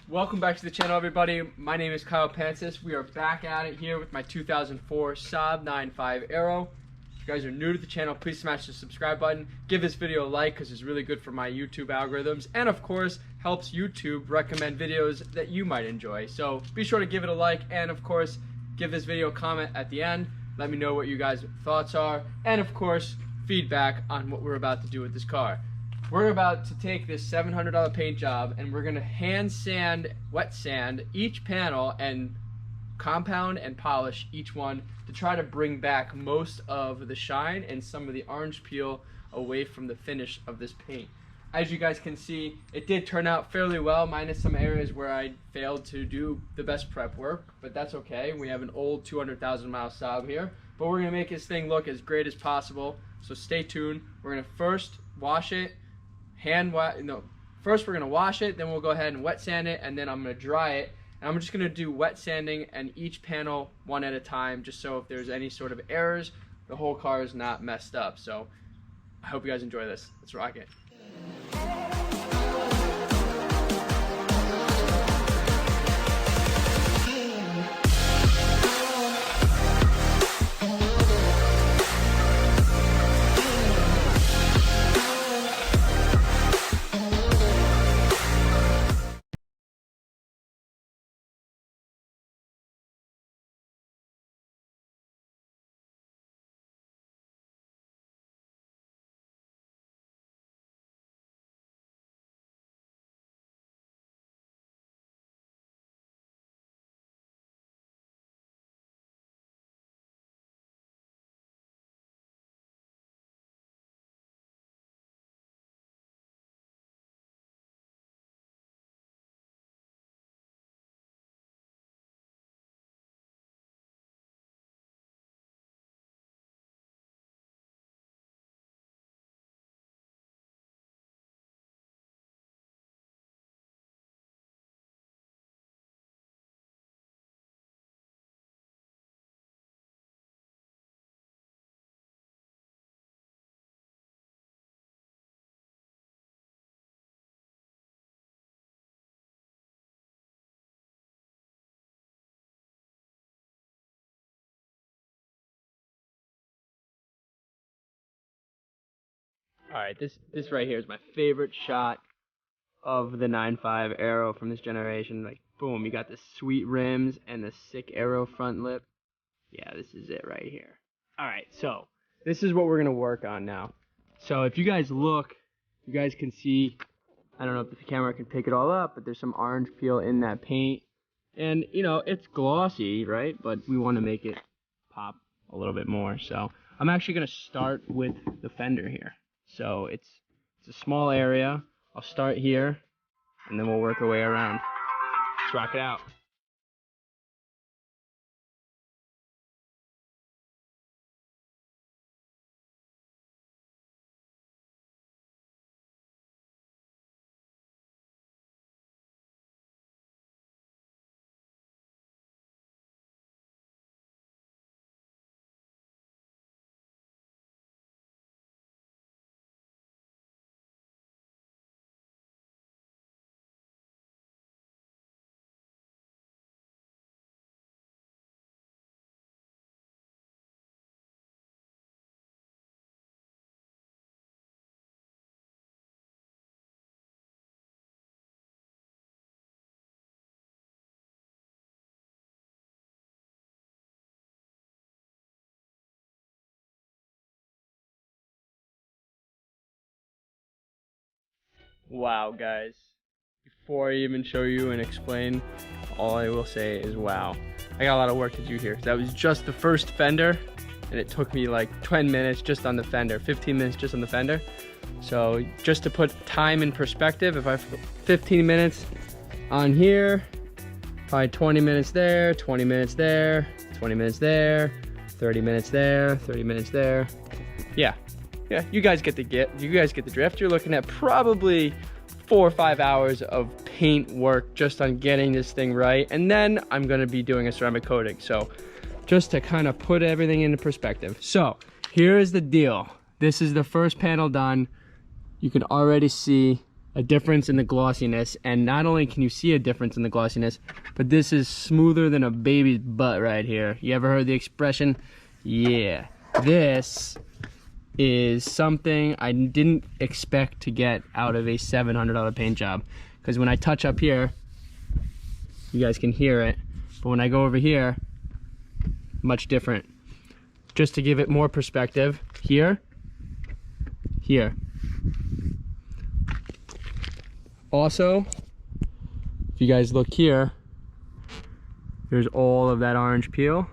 Welcome back to the channel, everybody. My name is Pancis. We are back at it here with my 2004 Saab 9.5 Aero. If you guys are new to the channel, please smash the subscribe button. Give this video a like because it's really good for my YouTube algorithms, and of course helps YouTube recommend videos that you might enjoy. So be sure to give it a like, and of course give this video a comment at the end. Let me know what you guys' thoughts are, and of course feedback on what we're about to do with this car. We're about to take this $700 paint job and we're gonna hand sand, wet sand each panel and compound and polish each one to try to bring back most of the shine and some of the orange peel away from the finish of this paint. As you guys can see, it did turn out fairly well, minus some areas where I failed to do the best prep work, but that's okay. We have an old 200,000 mile Saab here, but we're gonna make this thing look as great as possible, so stay tuned. We're gonna first wash it, first we're gonna wash it, then we'll go ahead and wet sand it, and then I'm gonna dry it. And I'm just gonna do wet sanding and each panel one at a time, just so if there's any sort of errors, the whole car is not messed up. So I hope you guys enjoy this. Let's rock it. Alright, this right here is my favorite shot of the 9.5 Aero from this generation. Like, boom, you got the sweet rims and the sick Aero front lip. Yeah, this is it right here. Alright, so this is what we're going to work on now. So if you guys look, you guys can see, I don't know if the camera can pick it all up, but there's some orange peel in that paint. And, you know, it's glossy, right? But we want to make it pop a little bit more. So I'm actually going to start with the fender here. So it's a small area. I'll start here, and then we'll work our way around. Let's rock it out. Wow, guys. Before I even show you and explain, all I will say is wow. I got a lot of work to do here. That was just the first fender, and it took me like 10 minutes just on the fender, 15 minutes just on the fender. So just to put time in perspective, if I 15 minutes on here, probably 20 minutes there, 20 minutes there, 20 minutes there, 30 minutes there, 30 minutes there. Yeah, you guys get the drift. You're looking at probably 4 or 5 hours of paint work just on getting this thing right, and then I'm going to be doing a ceramic coating. So just to kind of put everything into perspective, so here is the deal. This is the first panel done. You can already see a difference in the glossiness. And not only can you see a difference in the glossiness, but this is smoother than a baby's butt right here. You ever heard the expression? Yeah. This is something I didn't expect to get out of a $700 paint job. Because when I touch up here, you guys can hear it. But when I go over here, much different. Just to give it more perspective, here. Also, if you guys look here, there's all of that orange peel.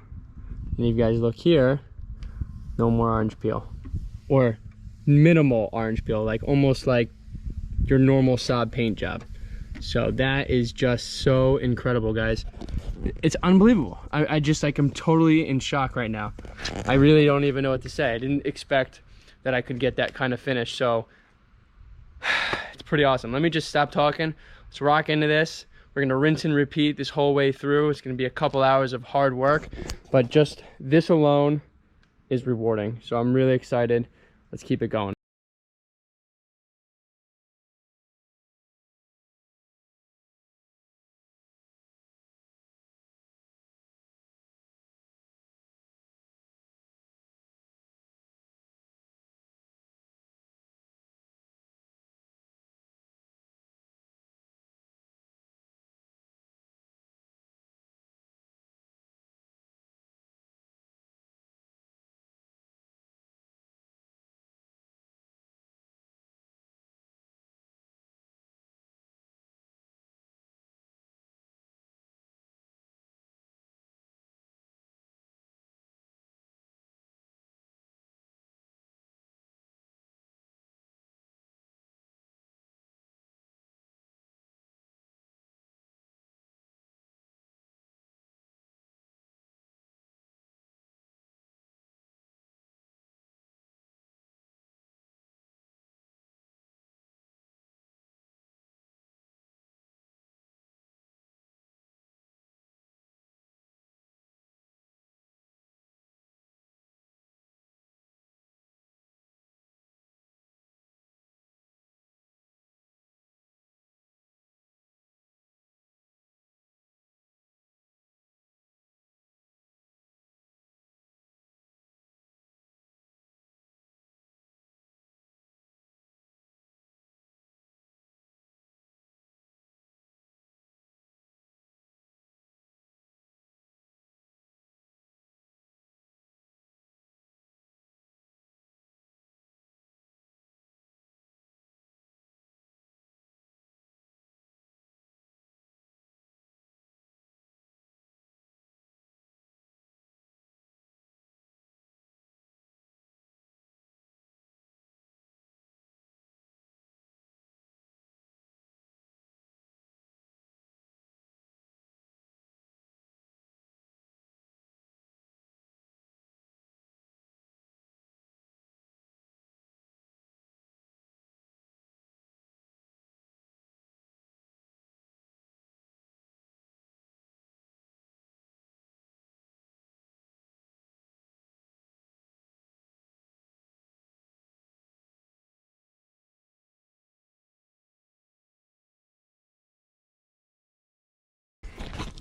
And if you guys look here, no more orange peel. Or minimal orange peel, like almost like your normal Saab paint job. So that is just so incredible, guys. It's unbelievable. I just like, I'm totally in shock right now. I really don't even know what to say. I didn't expect that I could get that kind of finish. So it's pretty awesome. Let me just stop talking. Let's rock into this. We're gonna rinse and repeat this whole way through. It's gonna be a couple hours of hard work, but just this alone is rewarding. So I'm really excited. Let's keep it going.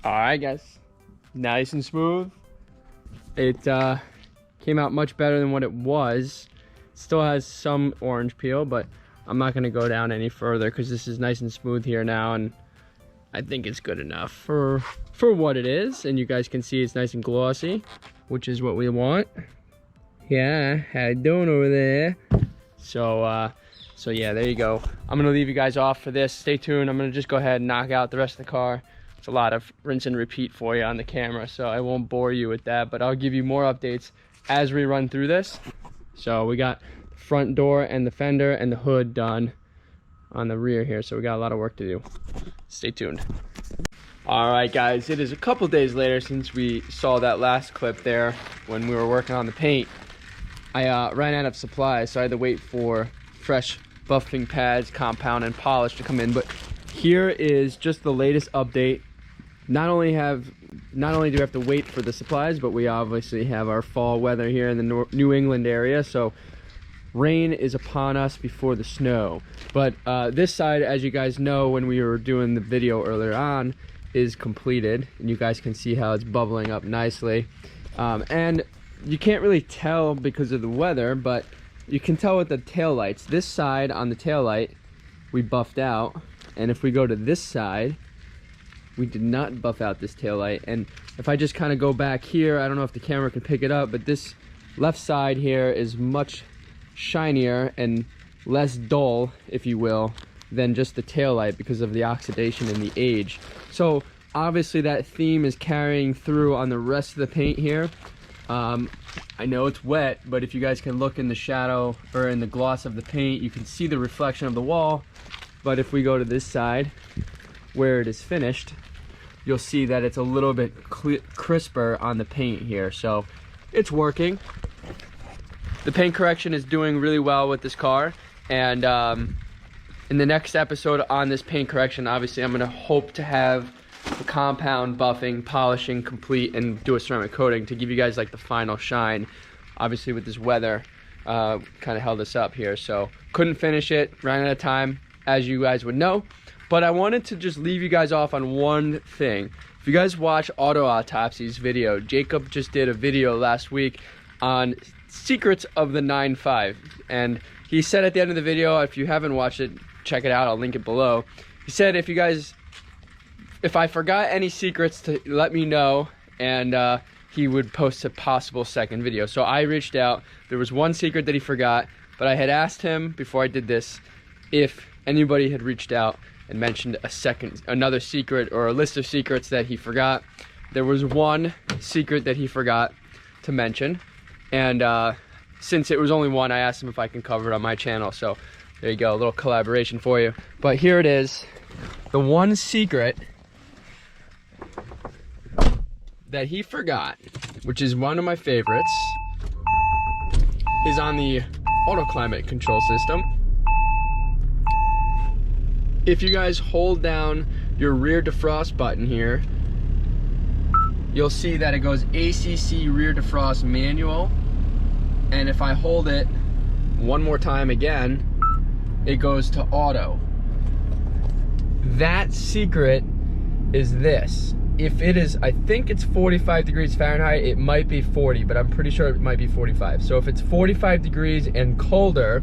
All right, guys, nice and smooth. It came out much better than what it was. Still has some orange peel, but I'm not gonna go down any further because this is nice and smooth here now, and I think it's good enough for what it is. And you guys can see it's nice and glossy, which is what we want. Yeah, how you doing over there? So yeah, there you go. I'm gonna leave you guys off for this. Stay tuned. I'm gonna just go ahead and knock out the rest of the car. It's a lot of rinse and repeat for you on the camera, so I won't bore you with that, but I'll give you more updates as we run through this. So we got the front door and the fender and the hood done on the rear here, so we got a lot of work to do. Stay tuned. All right, guys, it is a couple days later since we saw that last clip there when we were working on the paint. I ran out of supplies, so I had to wait for fresh buffing pads, compound, and polish to come in. But here is just the latest update. Not only do we have to wait for the supplies, but we obviously have our fall weather here in the New England area. So rain is upon us before the snow. But this side, as you guys know, when we were doing the video earlier on, is completed, and you guys can see how it's bubbling up nicely. And you can't really tell because of the weather, but you can tell with the tail lights. This side on the tail light we buffed out, and if we go to this side, we did not buff out this tail light. And if I just kind of go back here, I don't know if the camera can pick it up, but this left side here is much shinier and less dull, if you will, than just the tail light because of the oxidation and the age. So obviously that theme is carrying through on the rest of the paint here. I know it's wet, but if you guys can look in the shadow or in the gloss of the paint, you can see the reflection of the wall. But if we go to this side where it is finished, you'll see that it's a little bit crisper on the paint here. So it's working. The paint correction is doing really well with this car, and in the next episode on this paint correction, obviously I'm going to hope to have the compound buffing, polishing complete, and do a ceramic coating to give you guys like the final shine. Obviously with this weather kind of held us up here, so couldn't finish it, ran out of time, as you guys would know. But I wanted to just leave you guys off on one thing. If you guys watch Autoautopsy's video, Jacob just did a video last week on secrets of the 9.5, and he said at the end of the video, if you haven't watched it, check it out, I'll link it below. He said if I forgot any secrets, to let me know, and he would post a possible second video. So I reached out. There was one secret that he forgot, but I had asked him before I did this if anybody had reached out and mentioned another secret or a list of secrets that he forgot. There was one secret that he forgot to mention, and since it was only one, I asked him if I can cover it on my channel. So there you go, a little collaboration for you. But here it is. The one secret that he forgot, which is one of my favorites, is on the auto climate control system. If you guys hold down your rear defrost button here, you'll see that it goes ACC rear defrost manual. And if I hold it one more time again, it goes to auto. That secret is this. If it is, I think it's 45 degrees Fahrenheit, it might be 40, but I'm pretty sure it might be 45. So if it's 45 degrees and colder,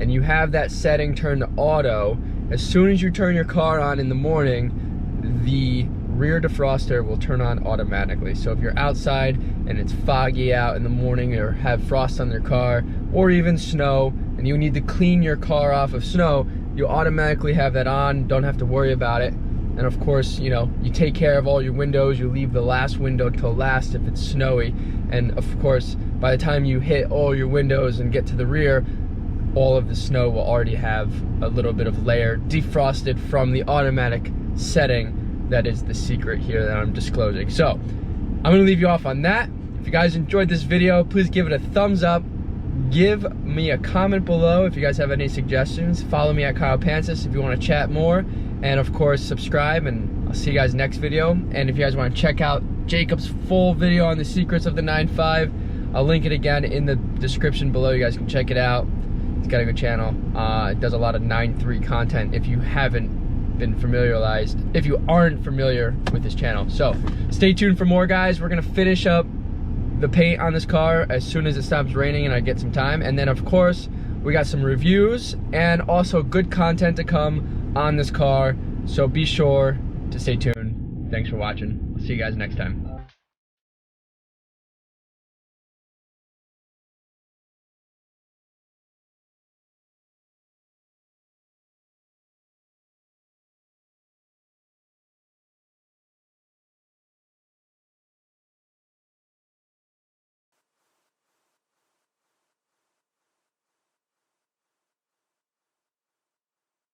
and you have that setting turned to auto, as soon as you turn your car on in the morning, the rear defroster will turn on automatically. So if you're outside and it's foggy out in the morning, or have frost on your car, or even snow, and you need to clean your car off of snow, you automatically have that on, don't have to worry about it. And of course, you know, you take care of all your windows, you leave the last window till last if it's snowy. And of course, by the time you hit all your windows and get to the rear, all of the snow will already have a little bit of layer defrosted from the automatic setting. That is the secret here that I'm disclosing. So I'm gonna leave you off on that. If you guys enjoyed this video, please give it a thumbs up. Give me a comment below if you guys have any suggestions. Follow me at Kyle Pancis if you want to chat more. And of course, subscribe, and I'll see you guys next video. And if you guys want to check out Jacob's full video on the secrets of the 9.5, I'll link it again in the description below. You guys can check it out. He's got a good channel. It does a lot of 9.3 content if you haven't been familiarized, if you aren't familiar with his channel. So stay tuned for more, guys. We're gonna finish up the paint on this car as soon as it stops raining and I get some time. And then of course, we got some reviews and also good content to come on this car. So be sure to stay tuned. Thanks for watching. I'll see you guys next time.